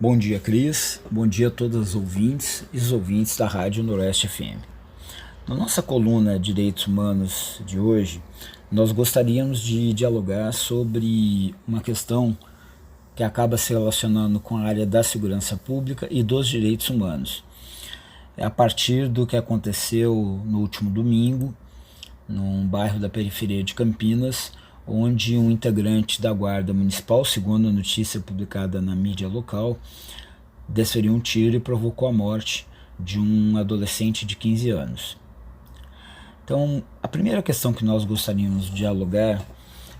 Bom dia, Cris. Bom dia a todas as ouvintes e os ouvintes da Rádio Noroeste FM. Na nossa coluna Direitos Humanos de hoje, nós gostaríamos de dialogar sobre uma questão que acaba se relacionando com a área da segurança pública e dos direitos humanos. É a partir do que aconteceu no último domingo, num bairro da periferia de Campinas, onde um integrante da Guarda Municipal, segundo a notícia publicada na mídia local, desferiu um tiro e provocou a morte de um adolescente de 15 anos. Então, a primeira questão que nós gostaríamos de dialogar,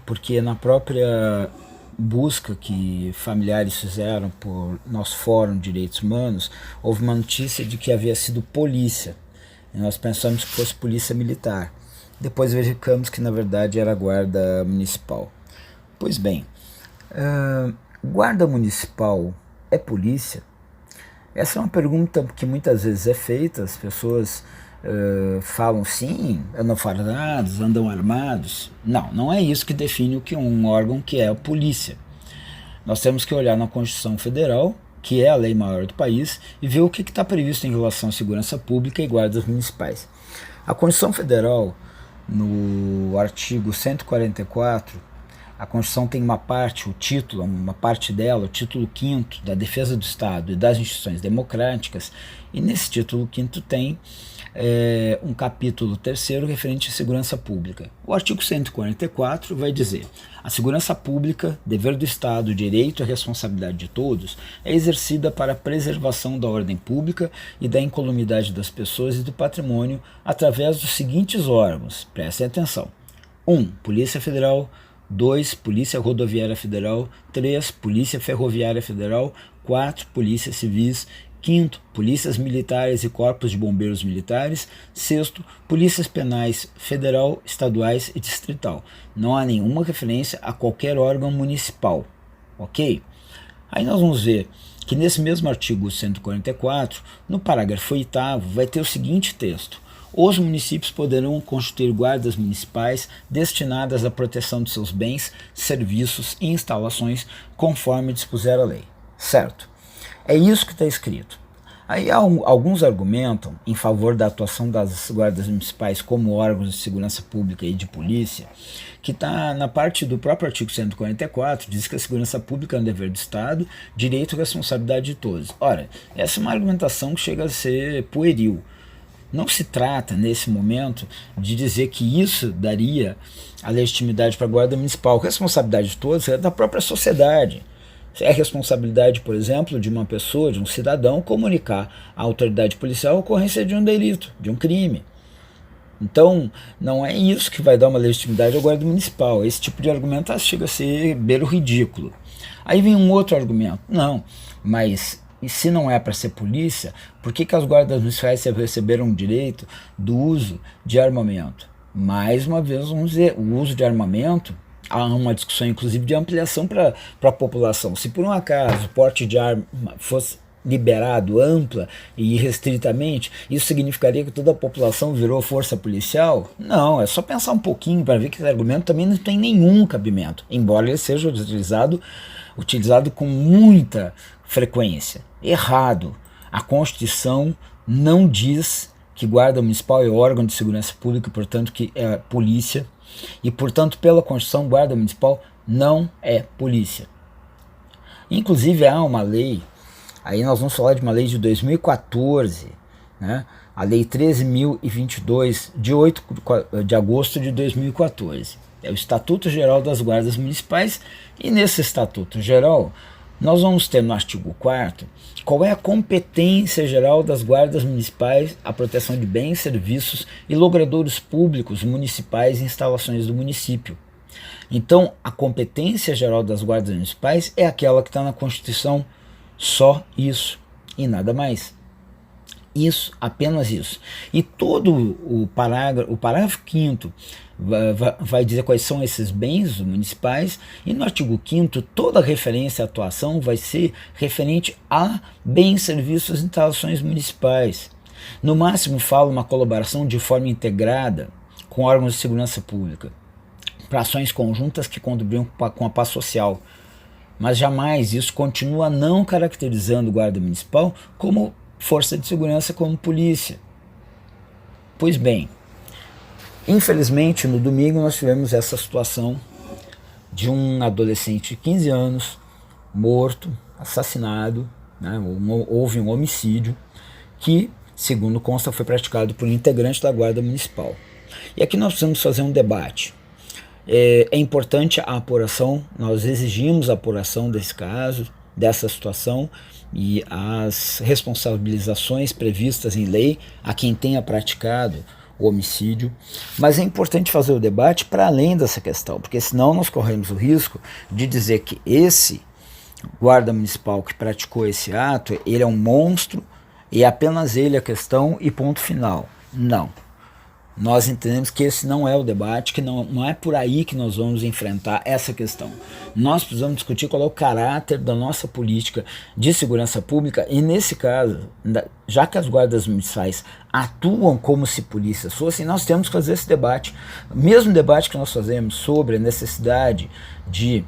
porque na própria busca que familiares fizeram por nosso Fórum de Direitos Humanos, houve uma notícia de que havia sido polícia. E nós pensamos que fosse polícia militar. Depois verificamos que na verdade era a guarda municipal. Pois bem, guarda municipal é polícia? Essa é uma pergunta que muitas vezes é feita, as pessoas falam sim, andam fardados, andam armados. Não, não é isso que define o que um órgão que é a polícia. Nós temos que olhar na Constituição Federal, que é a lei maior do país, e ver o que está previsto em relação à segurança pública e guardas municipais. A Constituição Federal, no artigo 144, a Constituição tem uma parte, o título, uma parte dela, o título 5º da defesa do Estado e das instituições democráticas, e nesse título 5º tem um capítulo 3º referente à segurança pública. O artigo 144 vai dizer: a segurança pública, dever do Estado, direito e responsabilidade de todos, é exercida para a preservação da ordem pública e da incolumidade das pessoas e do patrimônio através dos seguintes órgãos, prestem atenção: 1. Polícia Federal. 2. Polícia Rodoviária Federal. 3. Polícia Ferroviária Federal. 4. Polícia Civis. 5º, polícias militares e corpos de bombeiros militares. 6º, polícias penais federal, estaduais e distrital. Não há nenhuma referência a qualquer órgão municipal, ok? Aí nós vamos ver que nesse mesmo artigo 144, no parágrafo 8º, vai ter o seguinte texto: os municípios poderão constituir guardas municipais destinadas à proteção de seus bens, serviços e instalações, conforme dispuser a lei. Certo? É isso que está escrito. Aí alguns argumentam em favor da atuação das guardas municipais como órgãos de segurança pública e de polícia, que está na parte do próprio artigo 144, diz que a segurança pública é um dever do Estado, direito e responsabilidade de todos. Ora, essa é uma argumentação que chega a ser pueril. Não se trata, nesse momento, de dizer que isso daria a legitimidade para a guarda municipal. A responsabilidade de todos é da própria sociedade. É responsabilidade, por exemplo, de uma pessoa, de um cidadão, comunicar à autoridade policial a ocorrência de um delito, de um crime. Então, não é isso que vai dar uma legitimidade à guarda municipal. Esse tipo de argumento chega a ser beiro ridículo. Aí vem um outro argumento. Não, mas e se não é para ser polícia, por que as guardas municipais receberam o direito do uso de armamento? Mais uma vez, vamos dizer, o uso de armamento, há uma discussão inclusive de ampliação para a população. Se por um acaso o porte de arma fosse liberado ampla e irrestritamente, isso significaria que toda a população virou força policial? Não, é só pensar um pouquinho para ver que esse argumento também não tem nenhum cabimento, embora ele seja utilizado com muita frequência. Errado. A Constituição não diz que guarda municipal é órgão de segurança pública, portanto que é polícia, e portanto pela Constituição guarda municipal não é polícia. Inclusive há uma lei, aí nós vamos falar de uma lei de 2014, né? A lei 13.022 de 8 de agosto de 2014. É o Estatuto Geral das Guardas Municipais, e nesse Estatuto Geral nós vamos ter no artigo 4º qual é a competência geral das guardas municipais à proteção de bens, serviços e logradouros públicos municipais e instalações do município. Então, a competência geral das guardas municipais é aquela que está na Constituição, só isso e nada mais. Isso, apenas isso. E todo o parágrafo 5º vai dizer quais são esses bens municipais, e no artigo 5º toda referência à atuação vai ser referente a bens, serviços e instalações municipais. No máximo fala uma colaboração de forma integrada com órgãos de segurança pública, para ações conjuntas que contribuam com a paz social. mas jamais isso continua não caracterizando o guarda municipal como força de segurança, como polícia. Pois bem, infelizmente no domingo nós tivemos essa situação de um adolescente de 15 anos morto, assassinado, né? Houve um homicídio que, segundo consta, foi praticado por um integrante da Guarda Municipal. E aqui nós precisamos fazer um debate. É importante a apuração, nós exigimos a apuração desse caso, dessa situação, e as responsabilizações previstas em lei a quem tenha praticado o homicídio, mas é importante fazer o debate para além dessa questão, porque senão nós corremos o risco de dizer que esse guarda municipal que praticou esse ato, ele é um monstro e é apenas ele a questão e ponto final. Não. Nós entendemos que esse não é o debate, que não é por aí que nós vamos enfrentar essa questão. Nós precisamos discutir qual é o caráter da nossa política de segurança pública e, nesse caso, já que as guardas municipais atuam como se polícias fossem, nós temos que fazer esse debate. O mesmo debate que nós fazemos sobre a necessidade de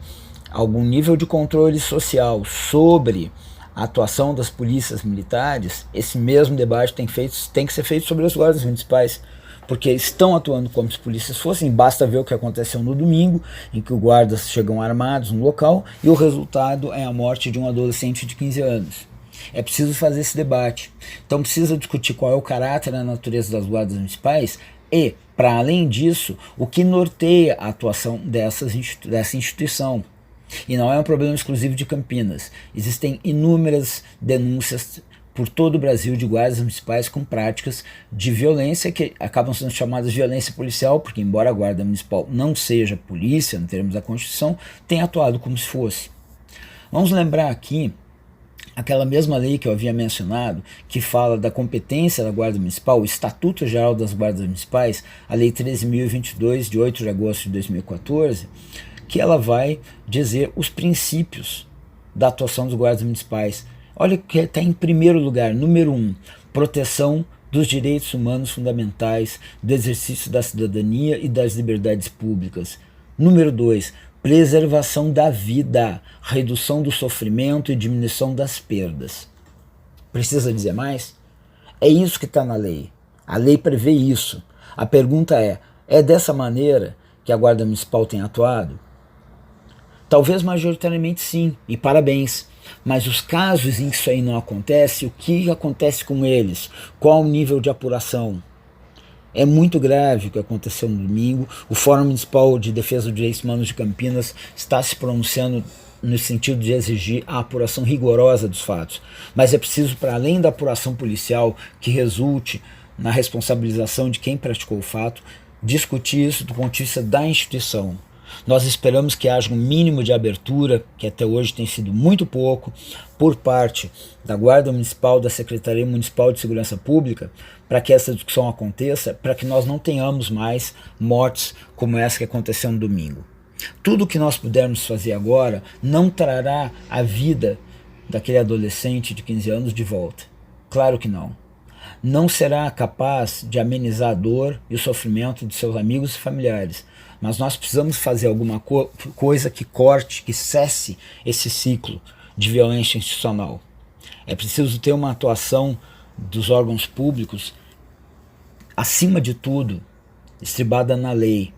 algum nível de controle social sobre a atuação das polícias militares, esse mesmo debate tem que ser feito sobre as guardas municipais, porque estão atuando como se polícias fossem. Basta ver o que aconteceu no domingo, em que os guardas chegam armados no local e o resultado é a morte de um adolescente de 15 anos. É preciso fazer esse debate. Então precisa discutir qual é o caráter e a natureza das guardas municipais e, para além disso, o que norteia a atuação dessa instituição. E não é um problema exclusivo de Campinas. Existem inúmeras denúncias por todo o Brasil de guardas municipais com práticas de violência que acabam sendo chamadas de violência policial, porque embora a guarda municipal não seja polícia, em termos da Constituição, tem atuado como se fosse. Vamos lembrar aqui aquela mesma lei que eu havia mencionado, que fala da competência da Guarda Municipal, o Estatuto Geral das Guardas Municipais, a Lei 13.022, de 8 de agosto de 2014, que ela vai dizer os princípios da atuação dos guardas municipais. Olha que está em primeiro lugar, número 1, proteção dos direitos humanos fundamentais, do exercício da cidadania e das liberdades públicas. Número 2, preservação da vida, redução do sofrimento e diminuição das perdas. Precisa dizer mais? É isso que está na lei. A lei prevê isso. A pergunta é dessa maneira que a Guarda Municipal tem atuado? Talvez majoritariamente sim, e parabéns. Mas os casos em que isso aí não acontece, o que acontece com eles? Qual o nível de apuração? É muito grave o que aconteceu no domingo. O Fórum Municipal de Defesa dos Direitos Humanos de Campinas está se pronunciando no sentido de exigir a apuração rigorosa dos fatos. Mas é preciso, para além da apuração policial que resulte na responsabilização de quem praticou o fato, discutir isso do ponto de vista da instituição. Nós esperamos que haja um mínimo de abertura, que até hoje tem sido muito pouco, por parte da Guarda Municipal, da Secretaria Municipal de Segurança Pública, para que essa discussão aconteça, para que nós não tenhamos mais mortes como essa que aconteceu no domingo. Tudo o que nós pudermos fazer agora não trará a vida daquele adolescente de 15 anos de volta. Claro que não. Não será capaz de amenizar a dor e o sofrimento de seus amigos e familiares, mas nós precisamos fazer alguma coisa que corte, que cesse esse ciclo de violência institucional. É preciso ter uma atuação dos órgãos públicos, acima de tudo, estribada na lei,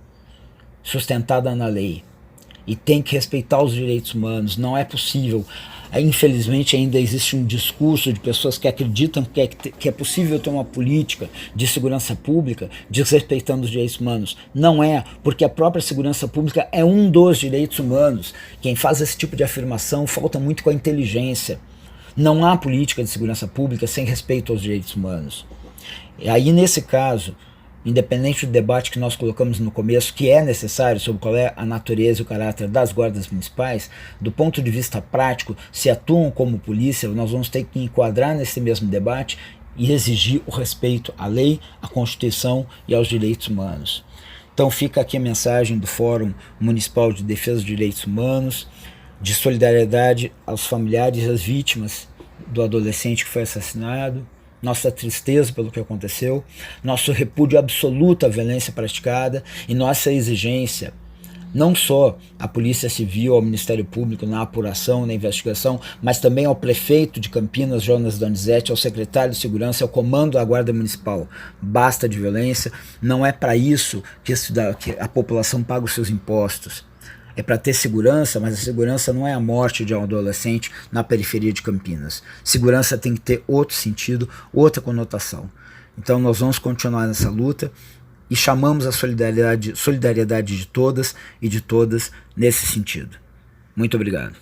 sustentada na lei, e tem que respeitar os direitos humanos. Não é possível. Infelizmente ainda existe um discurso de pessoas que acreditam que é possível ter uma política de segurança pública desrespeitando os direitos humanos. Não é, porque a própria segurança pública é um dos direitos humanos. Quem faz esse tipo de afirmação falta muito com a inteligência. Não há política de segurança pública sem respeito aos direitos humanos. E aí, nesse caso, independente do debate que nós colocamos no começo, que é necessário sobre qual é a natureza e o caráter das guardas municipais, do ponto de vista prático, se atuam como polícia, nós vamos ter que enquadrar nesse mesmo debate e exigir o respeito à lei, à Constituição e aos direitos humanos. Então fica aqui a mensagem do Fórum Municipal de Defesa dos Direitos Humanos, de solidariedade aos familiares e às vítimas do adolescente que foi assassinado, nossa tristeza pelo que aconteceu, nosso repúdio absoluto à violência praticada e nossa exigência não só à Polícia Civil, ao Ministério Público na apuração, na investigação, mas também ao prefeito de Campinas, Jonas Donizete, ao secretário de Segurança, ao comando da Guarda Municipal. Basta de violência, não é para isso que a população paga os seus impostos. É para ter segurança, mas a segurança não é a morte de um adolescente na periferia de Campinas. Segurança tem que ter outro sentido, outra conotação. Então nós vamos continuar nessa luta e chamamos a solidariedade de todas e de todas nesse sentido. Muito obrigado.